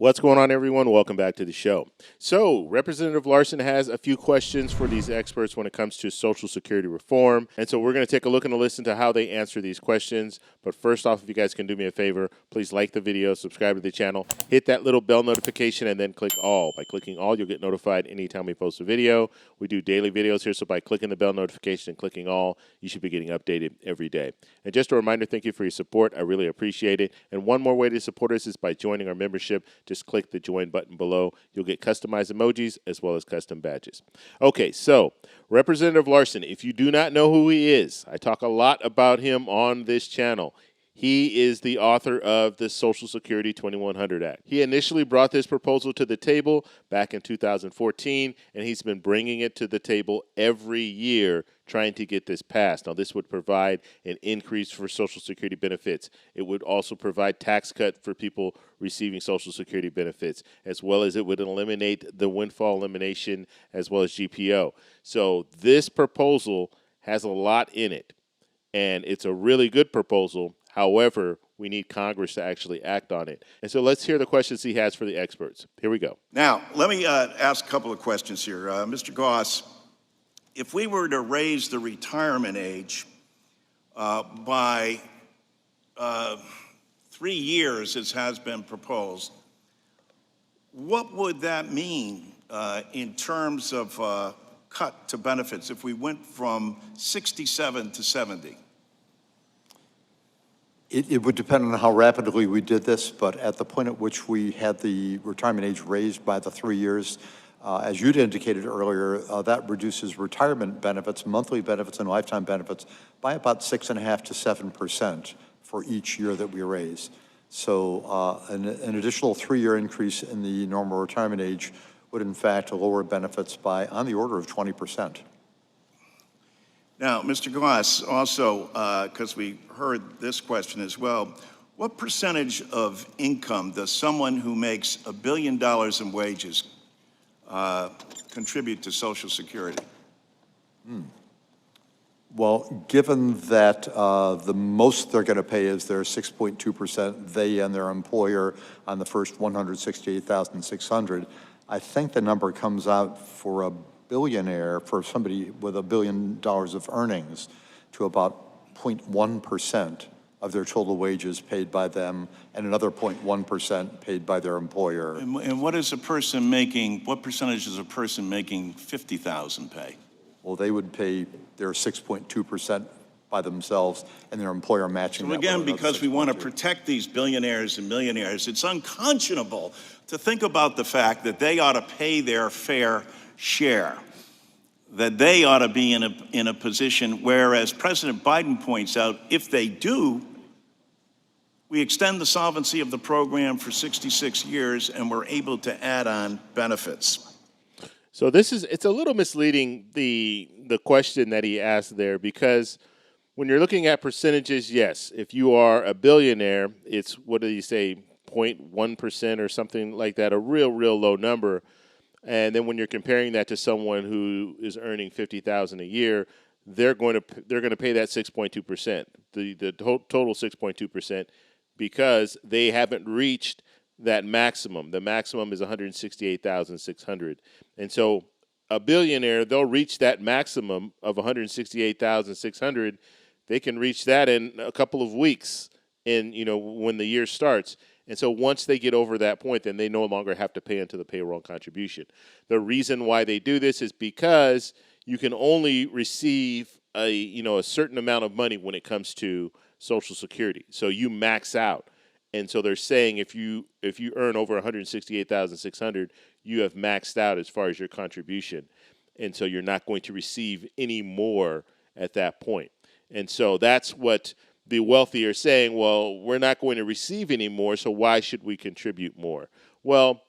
What's going on, everyone? Welcome back to the show. So, Representative Larson has a few questions for these experts when it comes to Social Security reform. And so, we're going to take a look and listen to how they answer these questions. But first off, if you guys can do me a favor, please like the video, subscribe to the channel, hit that little bell notification, and then click all. By clicking all, you'll get notified anytime we post a video. We do daily videos here, so by clicking the bell notification and clicking all, you should be getting updated every day. And just a reminder, thank you for your support. I really appreciate it. And one more way to support us is by joining our membership. Just click the join button below. You'll get customized emojis as well as custom badges. Okay, so Representative Larson, if you do not know who he is, I talk a lot about him on this channel. He is the author of the Social Security 2100 Act. He initially brought this proposal to the table back in 2014, and he's been bringing it to the table every year trying to get this passed. Now, this would provide an increase for Social Security benefits. It would also provide tax cut for people receiving Social Security benefits, as well as it would eliminate the windfall elimination as well as GPO. So this proposal has a lot in it, and it's a really good proposal. However, we need Congress to actually act on it. And so let's hear the questions he has for the experts. Here we go. Now, let me ask a couple of questions here. Mr. Goss, if we were to raise the retirement age by 3 years, as has been proposed, what would that mean in terms of cut to benefits if we went from 67 to 70? It would depend on how rapidly we did this, but at the point at which we had the retirement age raised by the 3 years, as you'd indicated earlier, that reduces retirement benefits, monthly benefits, and lifetime benefits by about 6.5% to 7% for each year that we raise. So an additional 3-year increase in the normal retirement age would in fact lower benefits by on the order of 20%. Now, Mr. Goss, also, because we heard this question as well, what percentage of income does someone who makes $1 billion in wages contribute to Social Security? Well, given that the most they're going to pay is their 6.2%, they and their employer on the first $168,600, I think the number comes out for a billionaire, for somebody with $1 billion of earnings, to about 0.1% of their total wages paid by them, and another 0.1% paid by their employer. And what is a person making, what percentage is a person making $50,000 pay? Well, they would pay their 6.2% by themselves, and their employer matching that. So again, because we want to protect these billionaires and millionaires, it's unconscionable to think about the fact that they ought to pay their fair share, that they ought to be in a position where, as President Biden points out, if they do, we extend the solvency of the program for 66 years and we're able to add on benefits. So it's a little misleading, the question that he asked there, because when you're looking at percentages, yes, if you are a billionaire, it's, what did he say, 0.1% or something like that, a real low number. And then when you're comparing that to someone who is earning $50,000 a year, they're going to pay that 6.2%, the total 6.2%, because they haven't reached that maximum. The maximum is $168,600, and so a billionaire, they'll reach that maximum of $168,600. They can reach that in a couple of weeks, when the year starts. And so once they get over that point, then they no longer have to pay into the payroll contribution. The reason why they do this is because you can only receive a certain amount of money when it comes to Social Security. So you max out. And so they're saying if you earn over $168,600, you have maxed out as far as your contribution. And so you're not going to receive any more at that point. And so that's what the wealthy are saying, well, we're not going to receive any more, so why should we contribute more? Well,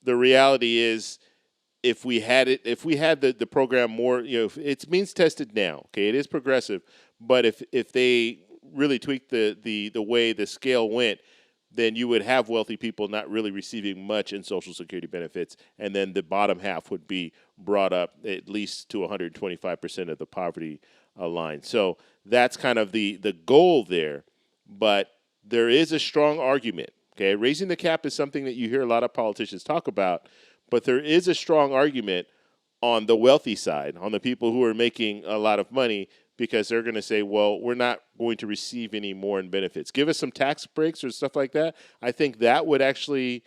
the reality is, if we had the program more, it's means tested now. Okay, it is progressive, but if they really tweaked the way the scale went, then you would have wealthy people not really receiving much in Social Security benefits, and then the bottom half would be brought up at least to 125% of the poverty line. So that's kind of the goal there, but there is a strong argument, Okay, raising the cap is something that you hear a lot of politicians talk about, but there is a strong argument on the wealthy side, on the people who are making a lot of money, because they're going to say, well, we're not going to receive any more in benefits. Give us some tax breaks or stuff like that. I think that would actually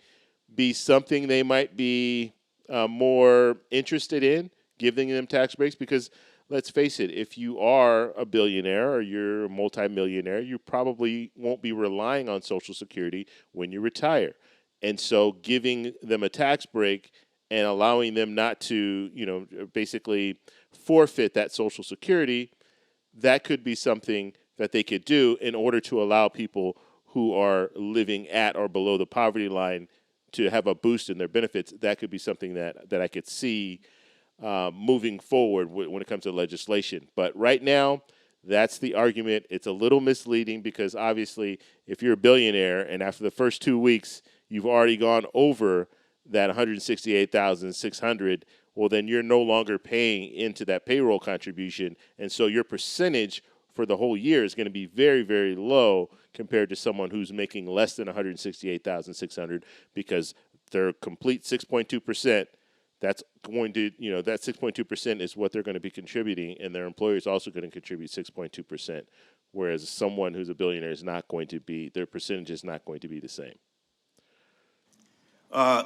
be something they might be more interested in, giving them tax breaks, because let's face it, if you are a billionaire or you're a multimillionaire, you probably won't be relying on Social Security when you retire. And so giving them a tax break and allowing them not to, basically forfeit that Social Security, that could be something that they could do in order to allow people who are living at or below the poverty line to have a boost in their benefits. That could be something that I could see moving forward when it comes to legislation. But right now, that's the argument. It's a little misleading because obviously if you're a billionaire and after the first 2 weeks you've already gone over that 168,600, well, then you're no longer paying into that payroll contribution. And so your percentage for the whole year is going to be very, very low compared to someone who's making less than 168,600 because their complete 6.2%, that's going to, that 6.2% is what they're going to be contributing, and their employer is also going to contribute 6.2%, whereas someone who's a billionaire is not going to be, their percentage is not going to be the same. I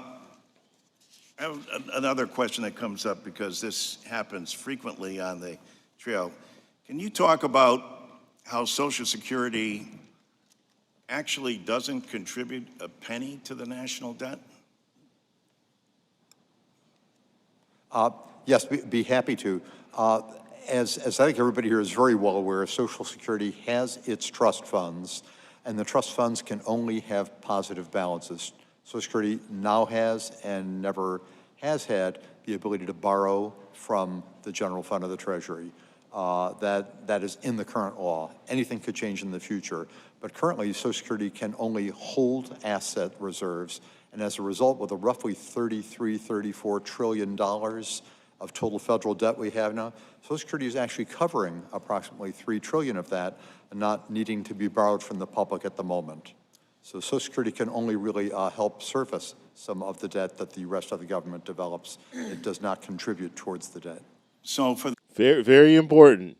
have another question that comes up because this happens frequently on the trail. Can you talk about how Social Security actually doesn't contribute a penny to the national debt? Yes, be happy to. As I think everybody here is very well aware, Social Security has its trust funds, and the trust funds can only have positive balances. Social Security now has and never has had the ability to borrow from the general fund of the Treasury. That is in the current law. Anything could change in the future, but currently Social Security can only hold asset reserves, and as a result, with a roughly $34 trillion of total federal debt we have now, Social Security is actually covering approximately $3 trillion of that and not needing to be borrowed from the public at the moment. So Social Security can only really help service some of the debt that the rest of the government develops. It does not contribute towards the debt. So for Very, very important.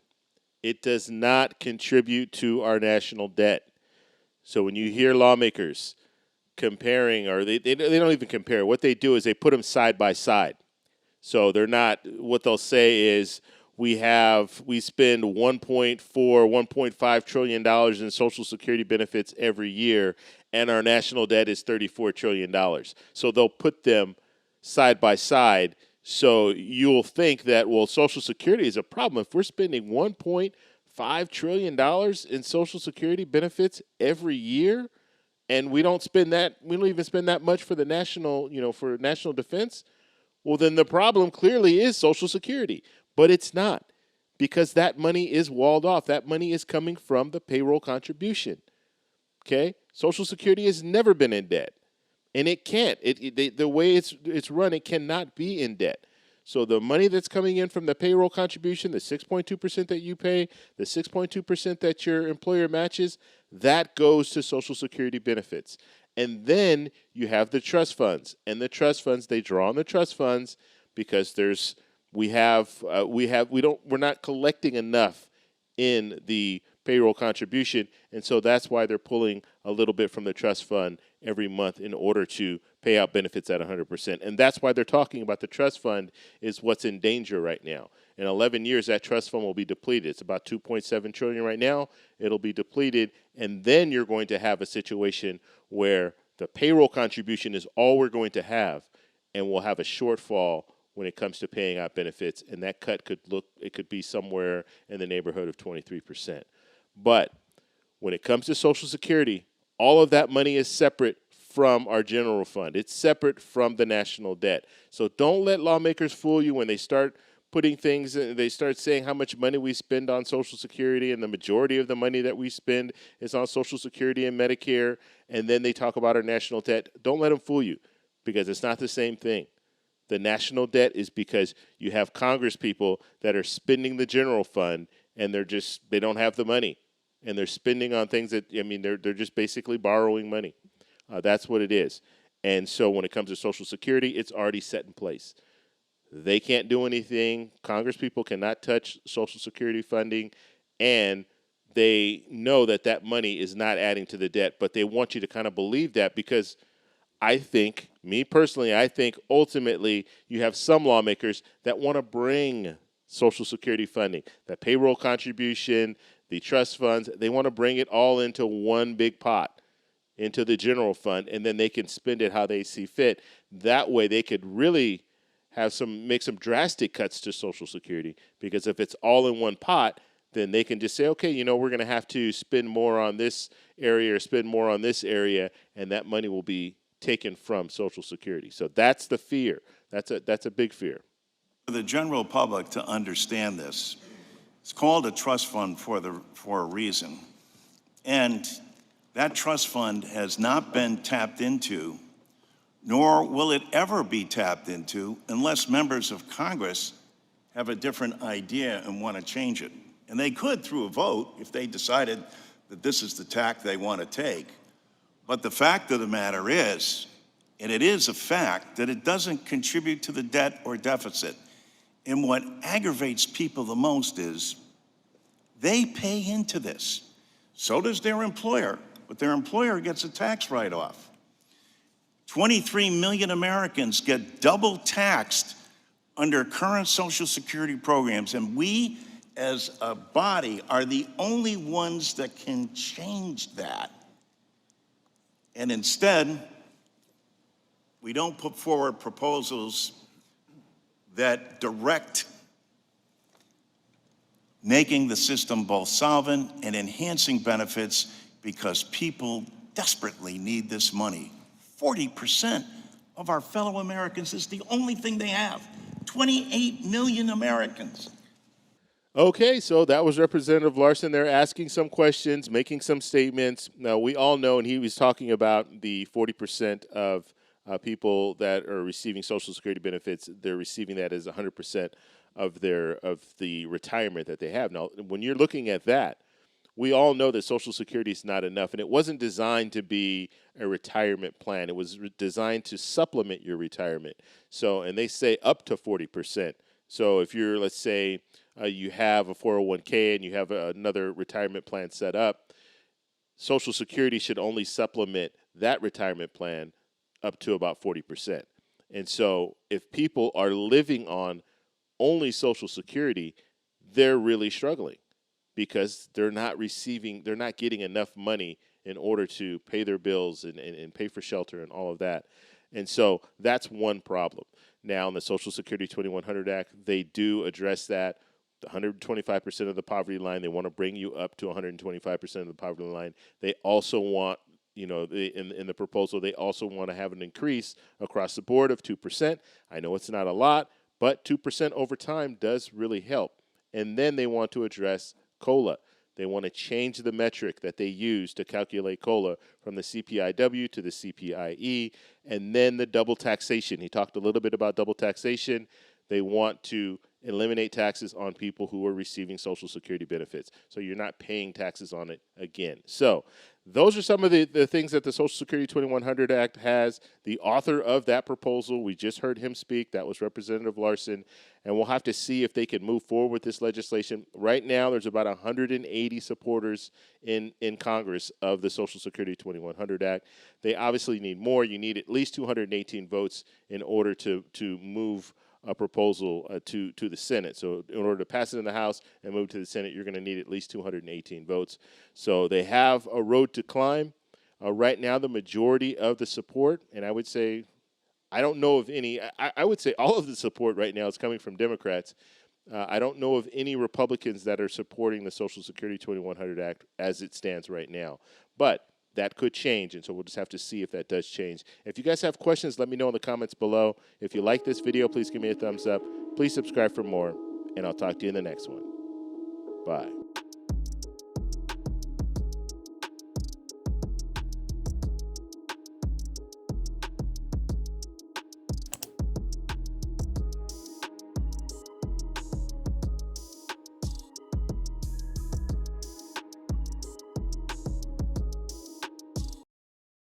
It does not contribute to our national debt. So when you hear lawmakers comparing, or they don't even compare, what they do is they put them side by side. So they're not, what they'll say is we spend $1.5 trillion in Social Security benefits every year, and our national debt is $34 trillion. So they'll put them side by side. So you'll think that, well, Social Security is a problem. If we're spending $1.5 trillion in Social Security benefits every year, and we don't even spend that much for the national, for national defense, well, then the problem clearly is Social Security. But it's not, because that money is walled off. That money is coming from the payroll contribution. Okay? Social Security has never been in debt. And it can't. The way it's run, it cannot be in debt. So the money that's coming in from the payroll contribution, the 6.2% that you pay, the 6.2% that your employer matches, that goes to Social Security benefits. And then you have the trust funds. And the trust funds, they draw on the trust funds because we're not collecting enough in the payroll contribution, and so that's why they're pulling a little bit from the trust fund every month in order to pay out benefits at 100%. And that's why they're talking about the trust fund is what's in danger right now. In 11 years, that trust fund will be depleted. It's about $2.7 trillion right now. It'll be depleted, and then you're going to have a situation where the payroll contribution is all we're going to have, and we'll have a shortfall when it comes to paying out benefits, and that cut could be somewhere in the neighborhood of 23%. But when it comes to Social Security, all of that money is separate from our general fund. It's separate from the national debt. So don't let lawmakers fool you when they start putting things, they start saying how much money we spend on Social Security, and the majority of the money that we spend is on Social Security and Medicare, and then they talk about our national debt. Don't let them fool you, because it's not the same thing. The national debt is because you have Congress people that are spending the general fund, and they don't have the money, and they're spending on things that, they're just basically borrowing money. That's what it is. And so when it comes to Social Security, it's already set in place. They can't do anything. Congress people cannot touch Social Security funding, and they know that that money is not adding to the debt, but they want you to kind of believe that because I think, me personally, I think ultimately you have some lawmakers that want to bring Social Security funding, that payroll contribution, the trust funds, they want to bring it all into one big pot, into the general fund, and then they can spend it how they see fit. That way they could really make some drastic cuts to Social Security, because if it's all in one pot, then they can just say, okay, we're going to have to spend more on this area or spend more on this area, and that money will be taken from Social Security. So that's the fear. That's a big fear. For the general public to understand this, it's called a trust fund for a reason. And that trust fund has not been tapped into, nor will it ever be tapped into unless members of Congress have a different idea and want to change it. And they could through a vote if they decided that this is the tack they want to take. But the fact of the matter is, and it is a fact, that it doesn't contribute to the debt or deficit. And what aggravates people the most is they pay into this. So does their employer, but their employer gets a tax write-off. 23 million Americans get double taxed under current Social Security programs, and we as a body are the only ones that can change that. And instead, we don't put forward proposals that direct making the system both solvent and enhancing benefits, because people desperately need this money. 40% of our fellow Americans is the only thing they have. 28 million Americans. Okay, so that was Representative Larson there asking some questions, making some statements. Now, we all know, and he was talking about the 40% of people that are receiving Social Security benefits, they're receiving that as 100% of the retirement that they have. Now, when you're looking at that, we all know that Social Security is not enough, and it wasn't designed to be a retirement plan. It was designed to supplement your retirement. So, and they say up to 40%. So if you're, let's say, you have a 401k and you have another retirement plan set up, Social Security should only supplement that retirement plan up to about 40%. And so if people are living on only Social Security, they're really struggling because they're not getting enough money in order to pay their bills and pay for shelter and all of that. And so that's one problem. Now, in the Social Security 2100 Act, they do address that. 125% of the poverty line, they want to bring you up to 125% of the poverty line. They also want, in the proposal, they also want to have an increase across the board of 2%. I know it's not a lot, but 2% over time does really help. And then they want to address COLA. They want to change the metric that they use to calculate COLA from the CPIW to the CPIE, and then the double taxation. He talked a little bit about double taxation. They want to eliminate taxes on people who are receiving Social Security benefits, so you're not paying taxes on it again. So those are some of the things that the Social Security 2100 Act has. The author of that proposal, we just heard him speak. That was Representative Larson, and we'll have to see if they can move forward with this legislation. Right now, there's about 180 supporters in Congress of the Social Security 2100 Act. They obviously need more. You need at least 218 votes in order to move a proposal to the Senate. So in order to pass it in the House and move to the Senate, you're going to need at least 218 votes. So they have a road to climb. Right now, the majority of the support, and I would say, I don't know of any, I would say all of the support right now is coming from Democrats. I don't know of any Republicans that are supporting the Social Security 2100 Act as it stands right now. But that could change, and so we'll just have to see if that does change. If you guys have questions, let me know in the comments below. If you like this video, please give me a thumbs up. Please subscribe for more, and I'll talk to you in the next one. Bye.